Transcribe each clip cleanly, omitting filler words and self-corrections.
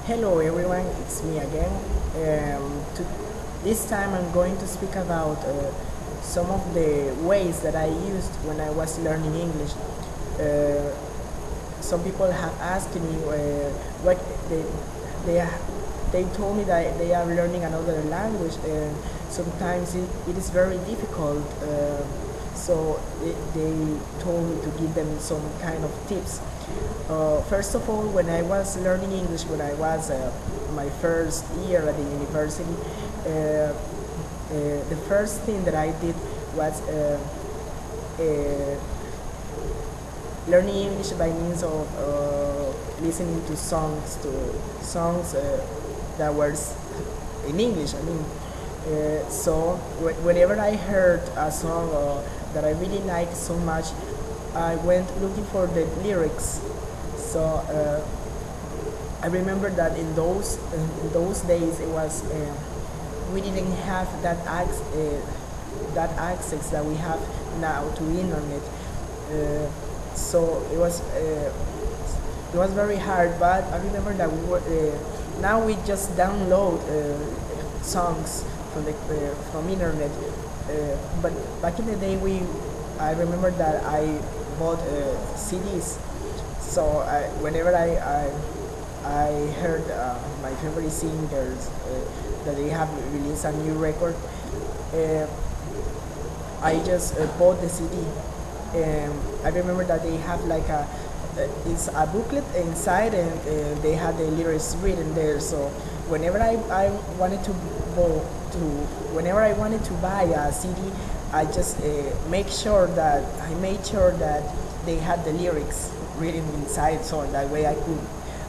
Hello everyone, it's me again. This time I'm going to speak about some of the ways that I used when I was learning English. Uh, some people have asked me what they they told me that they are learning another language, and sometimes it is very difficult. So they told me to give them some kind of tips. First of all, when I was learning English, when I was my first year at the university, the first thing that I did was uh, learning English by means of listening to songs that were in English. So whenever I heard a song that I really liked so much, I went looking for the lyrics. So I remember that in those days it was we didn't have that access that we have now to internet. So it was very hard. But I remember that now we just download songs from internet. But back in the day, I remember that I bought CDs. So whenever I heard my favorite singers that they have released a new record, uh, I just bought the CD. I remember that they have like it's a booklet inside, and they had the lyrics written there. So whenever I wanted to go to whenever I wanted to buy a CD, I just made sure that they had the lyrics written inside, so that way I could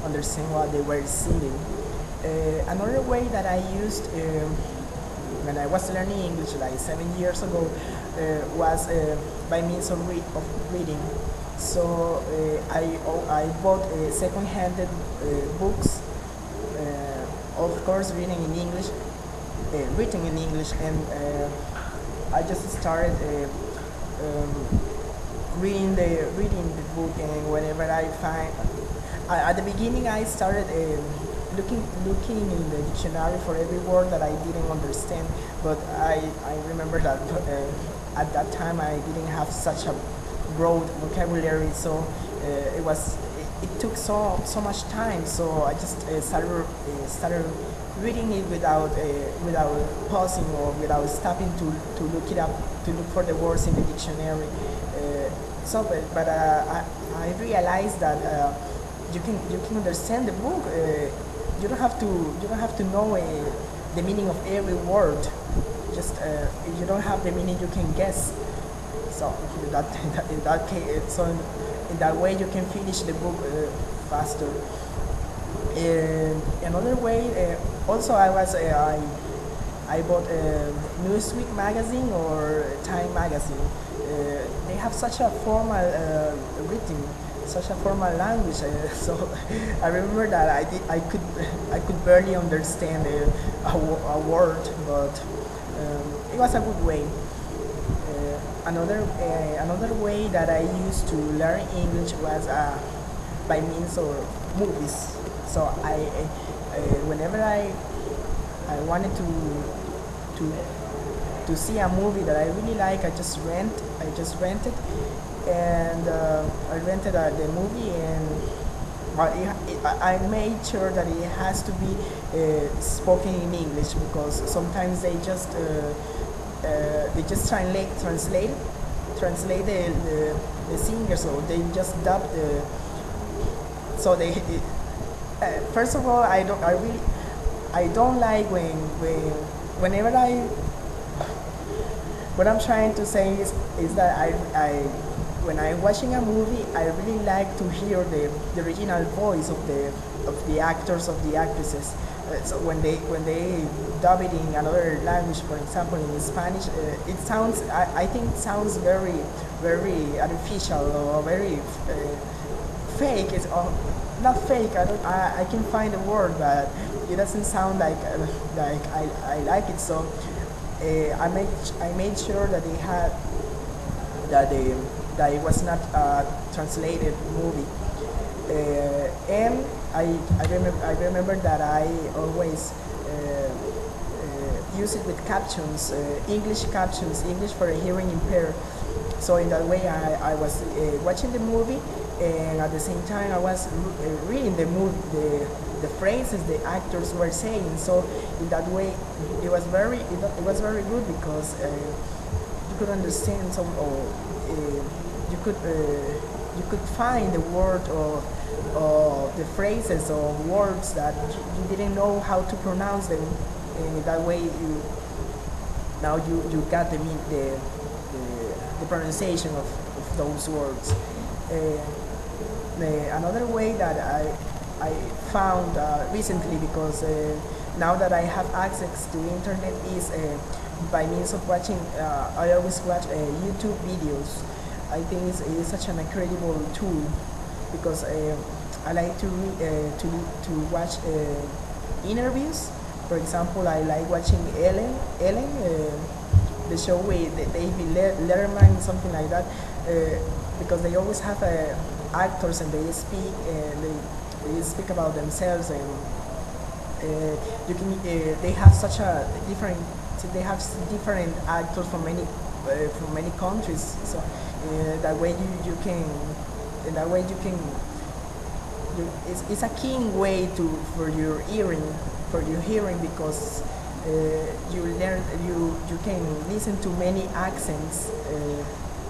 understand what they were singing. Another way that I used when I was learning English like 7 years ago was by means of reading. So I bought second-handed books, of course, written in English, and I just started reading the book. And whenever I find, at the beginning I started looking in the dictionary for every word that I didn't understand. But I remember that at that time I didn't have such a broad vocabulary, so it took so much time. So I just started reading it without pausing or without stopping to look it up, to look for the words in the dictionary. I realized that you can understand the book. You don't have to know the meaning of every word. Just if you don't have the meaning, you can guess. So in that case, in that way, you can finish the book faster. Another way, also I bought a Newsweek magazine or Time magazine. They have such a formal written, such a formal language. So I remember that I could barely understand a word, but it was a good way. Another way that I used to learn English was by means of movies. So whenever I wanted to to see a movie that I really like, I just rented, and I rented the movie, and I made sure that it has to be spoken in English, because sometimes they just translate the singers, or they just dub the. So first of all, I don't like whenever what I'm trying to say is that when I'm watching a movie, I really like to hear the original voice of the actors, of the actresses. So when they dub it in another language, for example in Spanish, I think it sounds very artificial, or very fake. It's not fake. I can find a word, but it doesn't sound like I like it. So I made sure that they had that it was not a translated movie. And I remember that I always use it with captions, English for a hearing impaired. So in that way, I was watching the movie, and at the same time, I was reading the phrases the actors were saying. So in that way, it was very good because you could understand some, or you could find the word or the phrases or words that you didn't know how to pronounce them. And that way, you got the pronunciation of those words. Another way that I found recently, because now that I have access to internet, is by means of watching. I always watch YouTube videos. I think it's such an incredible tool, because I like to watch interviews. For example, I like watching Ellen, the show with David Letterman, something like that, because they always have actors, and they speak about themselves, and they have such a different they have different actors from many countries. So that way you can in that way you can it's a keen way for your hearing, because you can listen to many accents.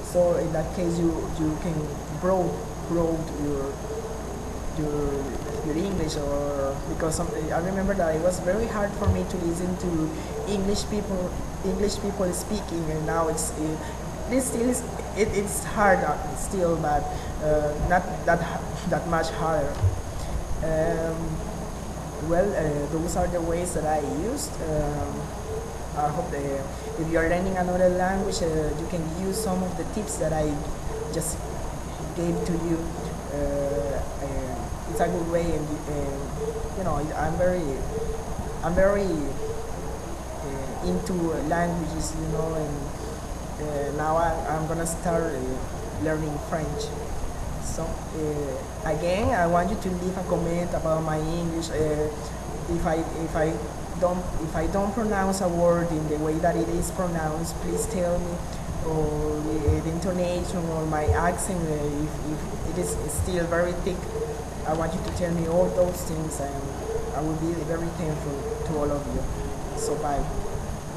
So in that case, you can broaden your English, or because I remember that it was very hard for me to listen to English people speaking, and now it's hard still, but not that much harder. Those are the ways that I used. I hope if you are learning another language, you can use some of the tips that I just gave to you. It's a good way, and I'm very into languages, and now I'm gonna start learning French. So again, I want you to leave a comment about my English. If I don't pronounce a word in the way that it is pronounced, please tell me, or the intonation or my accent. If it is still very thick, I want you to tell me all those things, and I will be very thankful to all of you. So bye.